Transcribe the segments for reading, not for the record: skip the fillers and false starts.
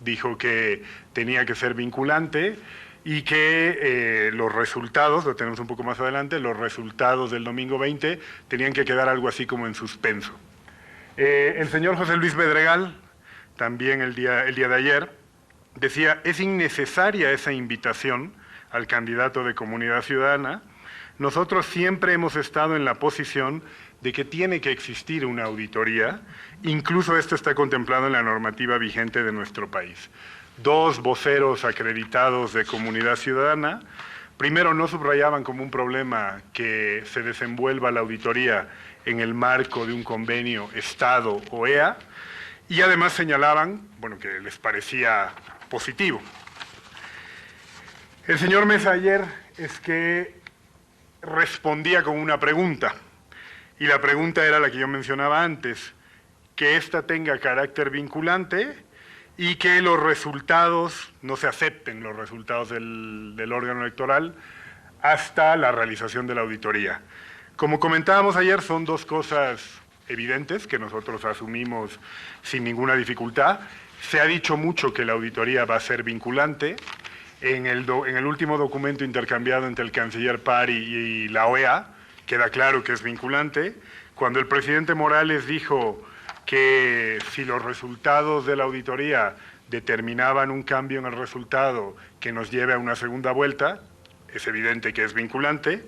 dijo que tenía que ser vinculante y que los resultados, lo tenemos un poco más adelante, los resultados del domingo 20 tenían que quedar algo así como en suspenso. El señor José Luis Bedregal, también el día de ayer, decía, es innecesaria esa invitación al candidato de Comunidad Ciudadana. Nosotros siempre hemos estado en la posición de que tiene que existir una auditoría, incluso esto está contemplado en la normativa vigente de nuestro país. 2 voceros acreditados de Comunidad Ciudadana, primero no subrayaban como un problema que se desenvuelva la auditoría en el marco de un convenio Estado-OEA, y además señalaban, bueno, que les parecía positivo. El señor Mesa ayer es que respondía con una pregunta, y la pregunta era la que yo mencionaba antes, que ésta tenga carácter vinculante y que los resultados, no se acepten los resultados del órgano electoral hasta la realización de la auditoría. Como comentábamos ayer, son 2 cosas evidentes que nosotros asumimos sin ninguna dificultad. Se ha dicho mucho que la auditoría va a ser vinculante. En el último documento intercambiado entre el canciller Pari y la OEA, queda claro que es vinculante. Cuando el presidente Morales dijo que si los resultados de la auditoría determinaban un cambio en el resultado que nos lleve a una segunda vuelta, es evidente que es vinculante.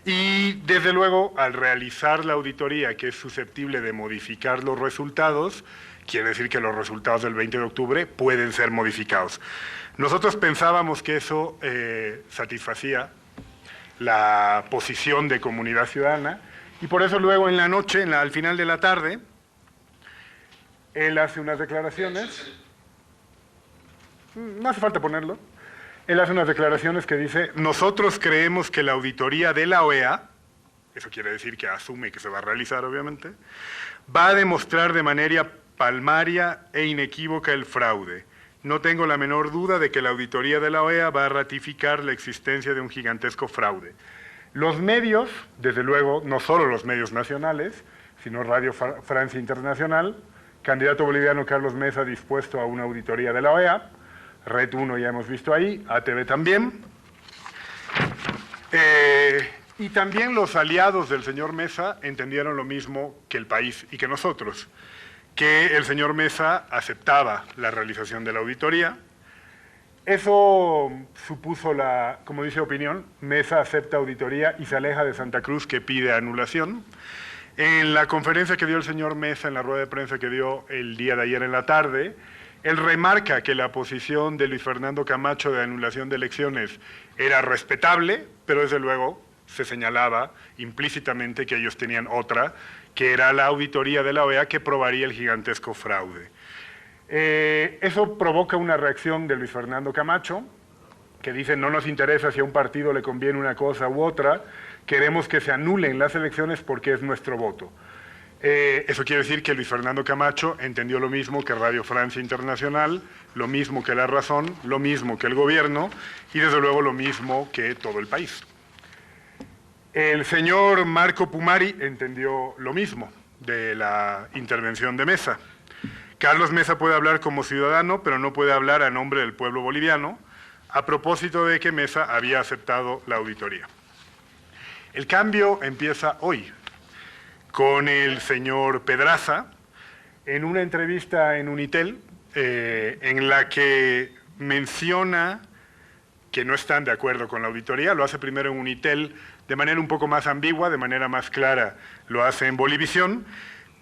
Y desde luego, al realizar la auditoría, que es susceptible de modificar los resultados, quiere decir que los resultados del 20 de octubre pueden ser modificados. Nosotros pensábamos que eso satisfacía la posición de Comunidad Ciudadana, y por eso luego en la noche, al final de la tarde, él hace unas declaraciones, no hace falta ponerlo, él hace unas declaraciones que dice, nosotros creemos que la auditoría de la OEA, eso quiere decir que asume que se va a realizar obviamente, va a demostrar de manera palmaria e inequívoca el fraude. No tengo la menor duda de que la auditoría de la OEA va a ratificar la existencia de un gigantesco fraude. Los medios, desde luego, no solo los medios nacionales, sino Radio Francia Internacional, candidato boliviano Carlos Mesa dispuesto a una auditoría de la OEA, Red 1 ya hemos visto ahí, ATV también, y también los aliados del señor Mesa entendieron lo mismo que el país y que nosotros, que el señor Mesa aceptaba la realización de la auditoría. Eso supuso como dice opinión, Mesa acepta auditoría y se aleja de Santa Cruz, que pide anulación. En la conferencia que dio el señor Mesa, en la rueda de prensa que dio el día de ayer en la tarde, él remarca que la posición de Luis Fernando Camacho de anulación de elecciones era respetable, pero desde luego se señalaba implícitamente que ellos tenían otra, que era la auditoría de la OEA que probaría el gigantesco fraude. Eso provoca una reacción de Luis Fernando Camacho, que dice no nos interesa si a un partido le conviene una cosa u otra, queremos que se anulen las elecciones porque es nuestro voto. Eso quiere decir que Luis Fernando Camacho entendió lo mismo que Radio Francia Internacional, lo mismo que La Razón, lo mismo que el gobierno y desde luego lo mismo que todo el país. El señor Marco Pumari entendió lo mismo de la intervención de Mesa. Carlos Mesa puede hablar como ciudadano, pero no puede hablar a nombre del pueblo boliviano, a propósito de que Mesa había aceptado la auditoría. El cambio empieza hoy, con el señor Pedraza, en una entrevista en Unitel, en la que menciona que no están de acuerdo con la auditoría, lo hace primero en Unitel de manera un poco más ambigua, de manera más clara lo hace en Bolivisión,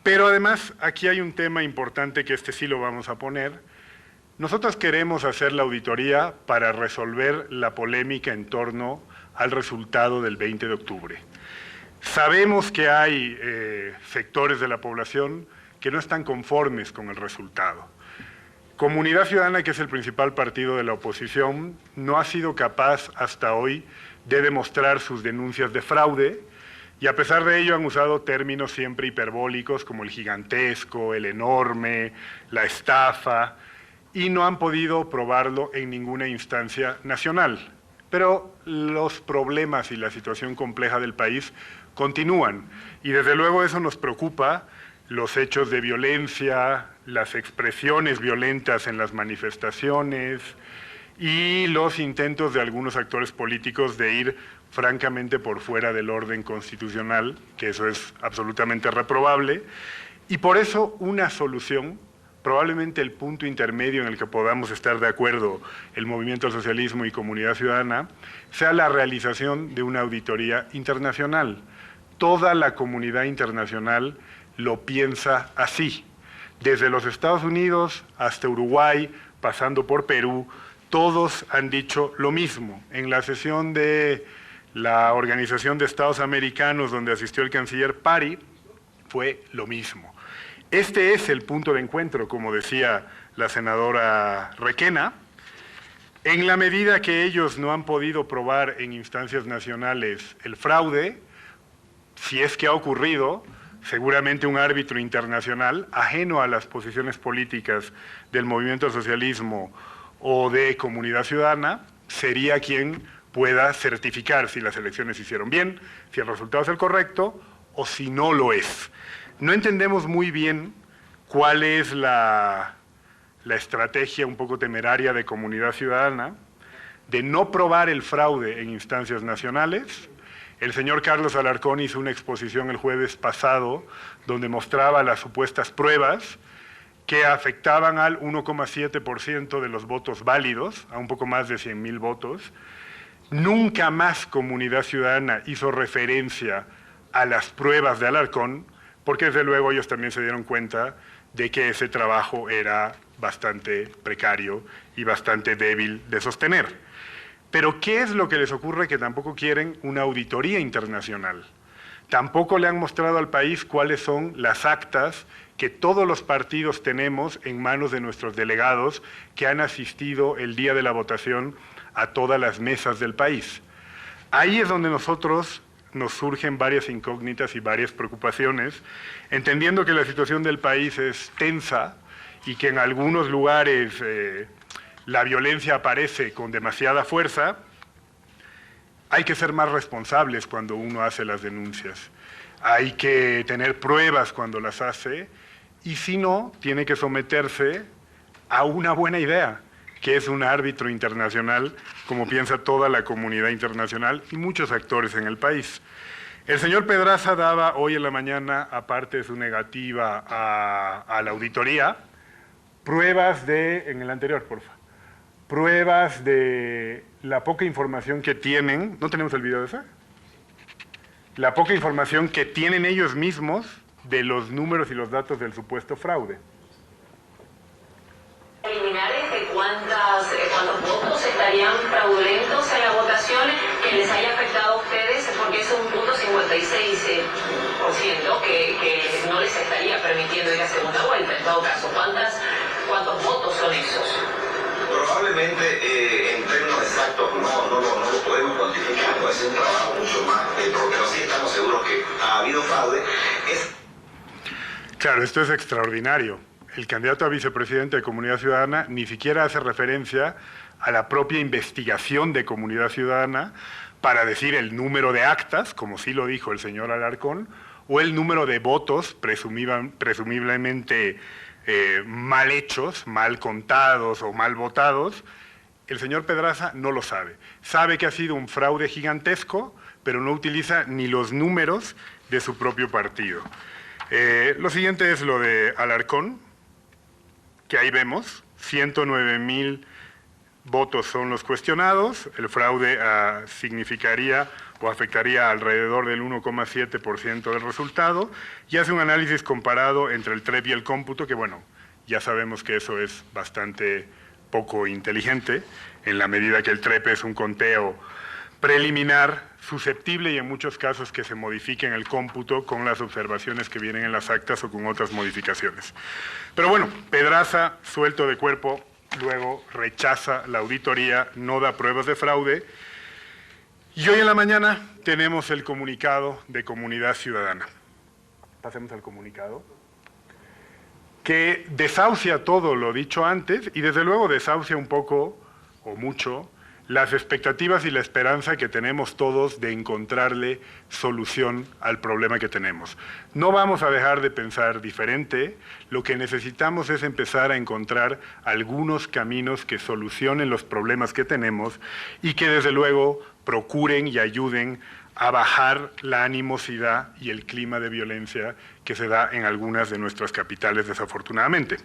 pero además aquí hay un tema importante que sí lo vamos a poner. Nosotros queremos hacer la auditoría para resolver la polémica en torno al resultado del 20 de octubre. Sabemos que hay sectores de la población que no están conformes con el resultado. Comunidad Ciudadana, que es el principal partido de la oposición, no ha sido capaz hasta hoy de demostrar sus denuncias de fraude y a pesar de ello han usado términos siempre hiperbólicos como el gigantesco, el enorme, la estafa y no han podido probarlo en ninguna instancia nacional. Pero los problemas y la situación compleja del país continúan y desde luego eso nos preocupa, los hechos de violencia, las expresiones violentas en las manifestaciones y los intentos de algunos actores políticos de ir francamente por fuera del orden constitucional, que eso es absolutamente reprobable, y por eso una solución, probablemente el punto intermedio en el que podamos estar de acuerdo el movimiento al socialismo y Comunidad Ciudadana, sea la realización de una auditoría internacional. Toda la comunidad internacional lo piensa así. Desde los Estados Unidos hasta Uruguay, pasando por Perú, todos han dicho lo mismo. En la sesión de la Organización de Estados Americanos, donde asistió el canciller Pari, fue lo mismo. Este es el punto de encuentro, como decía la senadora Requena. En la medida que ellos no han podido probar en instancias nacionales el fraude, si es que ha ocurrido, seguramente un árbitro internacional, ajeno a las posiciones políticas del movimiento al socialismo o de Comunidad Ciudadana, sería quien pueda certificar si las elecciones se hicieron bien, si el resultado es el correcto o si no lo es. No entendemos muy bien cuál es la estrategia un poco temeraria de Comunidad Ciudadana de no probar el fraude en instancias nacionales. El señor Carlos Alarcón hizo una exposición el jueves pasado donde mostraba las supuestas pruebas que afectaban al 1,7% de los votos válidos, a un poco más de 100,000 votos. Nunca más Comunidad Ciudadana hizo referencia a las pruebas de Alarcón, porque desde luego ellos también se dieron cuenta de que ese trabajo era bastante precario y bastante débil de sostener. Pero ¿qué es lo que les ocurre? Que tampoco quieren una auditoría internacional. Tampoco le han mostrado al país cuáles son las actas que todos los partidos tenemos en manos de nuestros delegados que han asistido el día de la votación a todas las mesas del país. Ahí es donde nosotros nos surgen varias incógnitas y varias preocupaciones, entendiendo que la situación del país es tensa y que en algunos lugares la violencia aparece con demasiada fuerza. Hay que ser más responsables cuando uno hace las denuncias. Hay que tener pruebas cuando las hace y si no, tiene que someterse a una buena idea, que es un árbitro internacional, como piensa toda la comunidad internacional y muchos actores en el país. El señor Pedraza daba hoy en la mañana, aparte de su negativa a la auditoría, pruebas de, en el anterior, por favor, pruebas de la poca información que tienen, ¿no tenemos el video de eso? La poca información que tienen ellos mismos de los números y los datos del supuesto fraude. Preliminares de cuántos votos estarían fraudulentos en la votación que les haya afectado a ustedes, porque es un punto 56% que no les estaría permitiendo ir a segunda vuelta. En todo caso, ¿cuántos votos son esos? Probablemente en términos exactos no lo podemos cuantificar, puede ser un trabajo mucho más, pero sí estamos seguros que ha habido fraude. Claro, esto es extraordinario. El candidato a vicepresidente de Comunidad Ciudadana ni siquiera hace referencia a la propia investigación de Comunidad Ciudadana para decir el número de actas, como sí lo dijo el señor Alarcón, o el número de votos presumiblemente mal hechos, mal contados o mal votados. El señor Pedraza no lo sabe. Sabe que ha sido un fraude gigantesco, pero no utiliza ni los números de su propio partido. Lo siguiente es lo de Alarcón, que ahí vemos, 109,000 votos son los cuestionados, el fraude significaría o afectaría alrededor del 1,7% del resultado, y hace un análisis comparado entre el TREP y el cómputo, que bueno, ya sabemos que eso es bastante poco inteligente, en la medida que el TREP es un conteo preliminar, susceptible y en muchos casos que se modifique en el cómputo con las observaciones que vienen en las actas o con otras modificaciones. Pero bueno, Pedraza, suelto de cuerpo, luego rechaza la auditoría, no da pruebas de fraude. Y hoy en la mañana tenemos el comunicado de Comunidad Ciudadana. Pasemos al comunicado. Que desahucia todo lo dicho antes y desde luego desahucia un poco o mucho las expectativas y la esperanza que tenemos todos de encontrarle solución al problema que tenemos. No vamos a dejar de pensar diferente, lo que necesitamos es empezar a encontrar algunos caminos que solucionen los problemas que tenemos y que desde luego procuren y ayuden a bajar la animosidad y el clima de violencia que se da en algunas de nuestras capitales, desafortunadamente.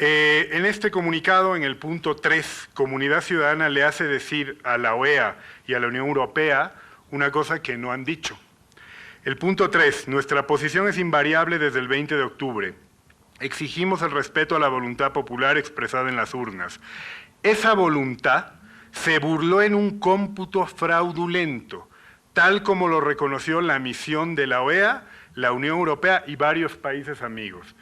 En este comunicado, en el punto 3, Comunidad Ciudadana le hace decir a la OEA y a la Unión Europea una cosa que no han dicho. El punto 3, nuestra posición es invariable desde el 20 de octubre. Exigimos el respeto a la voluntad popular expresada en las urnas. Esa voluntad se burló en un cómputo fraudulento, tal como lo reconoció la misión de la OEA, la Unión Europea y varios países amigos.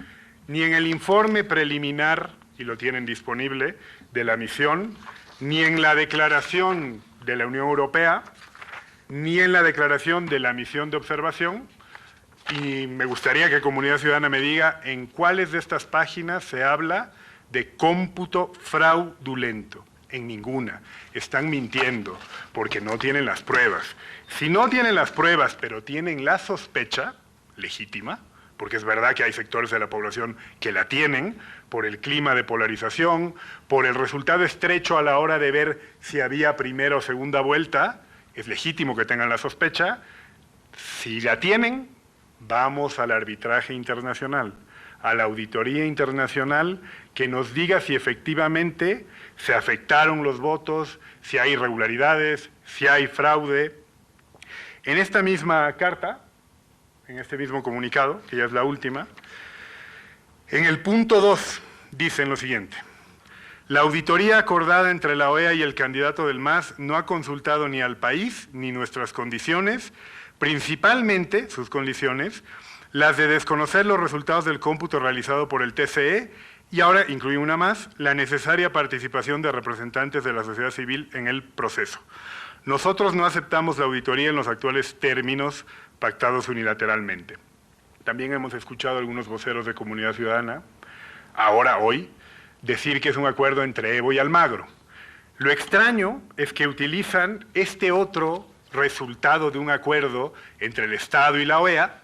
Ni en el informe preliminar, y lo tienen disponible, de la misión, ni en la declaración de la Unión Europea, ni en la declaración de la misión de observación, y me gustaría que Comunidad Ciudadana me diga en cuáles de estas páginas se habla de cómputo fraudulento. En ninguna. Están mintiendo porque no tienen las pruebas. Si no tienen las pruebas, pero tienen la sospecha legítima, porque es verdad que hay sectores de la población que la tienen, por el clima de polarización, por el resultado estrecho a la hora de ver si había primera o segunda vuelta, es legítimo que tengan la sospecha. Si la tienen, vamos al arbitraje internacional, a la auditoría internacional que nos diga si efectivamente se afectaron los votos, si hay irregularidades, si hay fraude. En esta misma carta, en este mismo comunicado, que ya es la última, en el punto 2 dicen lo siguiente: la auditoría acordada entre la OEA y el candidato del MAS no ha consultado ni al país ni nuestras condiciones, principalmente sus condiciones, las de desconocer los resultados del cómputo realizado por el TCE y ahora, incluye una más, la necesaria participación de representantes de la sociedad civil en el proceso. Nosotros no aceptamos la auditoría en los actuales términos pactados unilateralmente. También hemos escuchado a algunos voceros de Comunidad Ciudadana, hoy, decir que es un acuerdo entre Evo y Almagro. Lo extraño es que utilizan este otro resultado de un acuerdo entre el Estado y la OEA,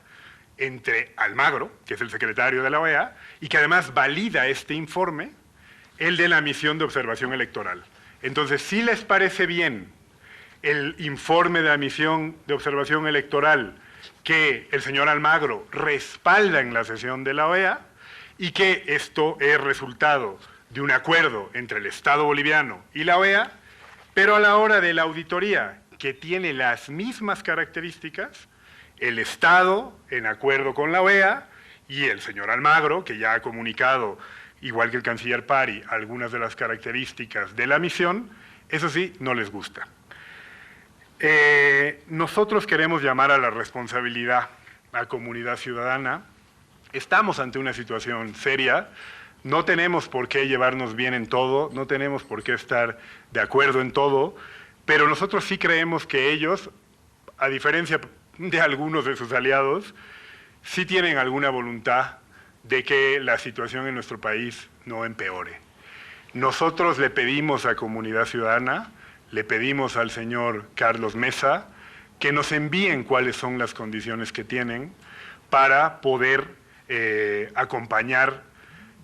entre Almagro, que es el secretario de la OEA, y que además valida este informe, el de la misión de observación electoral. Entonces, si les parece bien el informe de la misión de observación electoral que el señor Almagro respalda en la sesión de la OEA y que esto es resultado de un acuerdo entre el Estado boliviano y la OEA, pero a la hora de la auditoría, que tiene las mismas características, el Estado, en acuerdo con la OEA, y el señor Almagro, que ya ha comunicado, igual que el canciller Pari, algunas de las características de la misión, eso sí, no les gusta. Nosotros queremos llamar a la responsabilidad a Comunidad Ciudadana. Estamos ante una situación seria, no tenemos por qué llevarnos bien en todo, no tenemos por qué estar de acuerdo en todo, pero nosotros sí creemos que ellos, a diferencia de algunos de sus aliados, sí tienen alguna voluntad de que la situación en nuestro país no empeore. Nosotros le pedimos a Comunidad Ciudadana, le pedimos al señor Carlos Mesa, que nos envíen cuáles son las condiciones que tienen para poder acompañar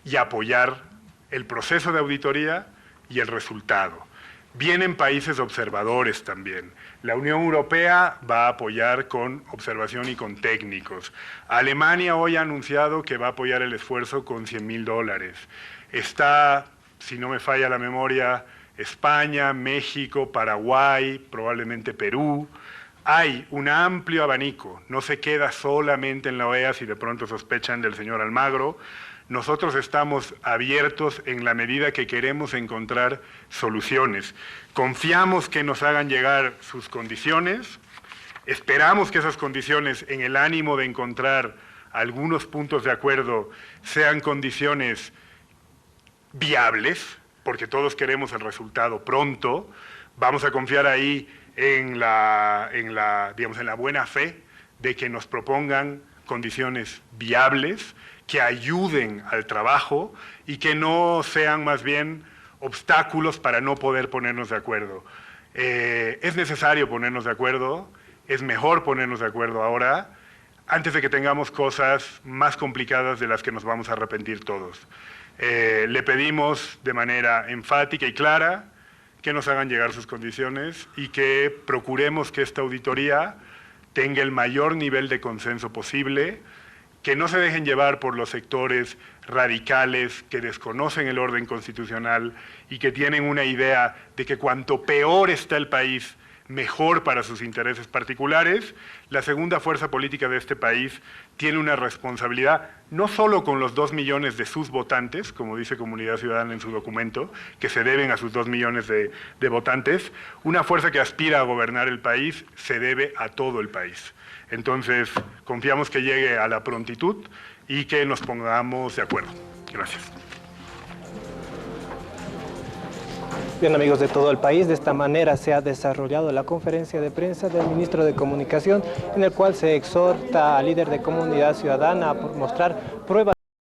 y apoyar el proceso de auditoría y el resultado. Vienen países observadores también. La Unión Europea va a apoyar con observación y con técnicos. Alemania hoy ha anunciado que va a apoyar el esfuerzo con $100,000. Está, si no me falla la memoria, España, México, Paraguay, probablemente Perú. Hay un amplio abanico, no se queda solamente en la OEA si de pronto sospechan del señor Almagro. Nosotros estamos abiertos en la medida que queremos encontrar soluciones. Confiamos que nos hagan llegar sus condiciones, esperamos que esas condiciones, en el ánimo de encontrar algunos puntos de acuerdo, sean condiciones viables, porque todos queremos el resultado pronto. Vamos a confiar ahí en la buena fe de que nos propongan condiciones viables, que ayuden al trabajo y que no sean más bien obstáculos para no poder ponernos de acuerdo. Es necesario ponernos de acuerdo, es mejor ponernos de acuerdo ahora, antes de que tengamos cosas más complicadas de las que nos vamos a arrepentir todos. Le pedimos de manera enfática y clara que nos hagan llegar sus condiciones y que procuremos que esta auditoría tenga el mayor nivel de consenso posible, que no se dejen llevar por los sectores radicales que desconocen el orden constitucional y que tienen una idea de que cuanto peor está el país, mejor para sus intereses particulares. La segunda fuerza política de este país tiene una responsabilidad no solo con los 2 millones de sus votantes, como dice Comunidad Ciudadana en su documento, que se deben a sus 2 millones de votantes. Una fuerza que aspira a gobernar el país se debe a todo el país. Entonces, confiamos que llegue a la prontitud y que nos pongamos de acuerdo. Gracias. Bien, amigos de todo el país, de esta manera se ha desarrollado la conferencia de prensa del ministro de Comunicación, en el cual se exhorta al líder de Comunidad Ciudadana a mostrar pruebas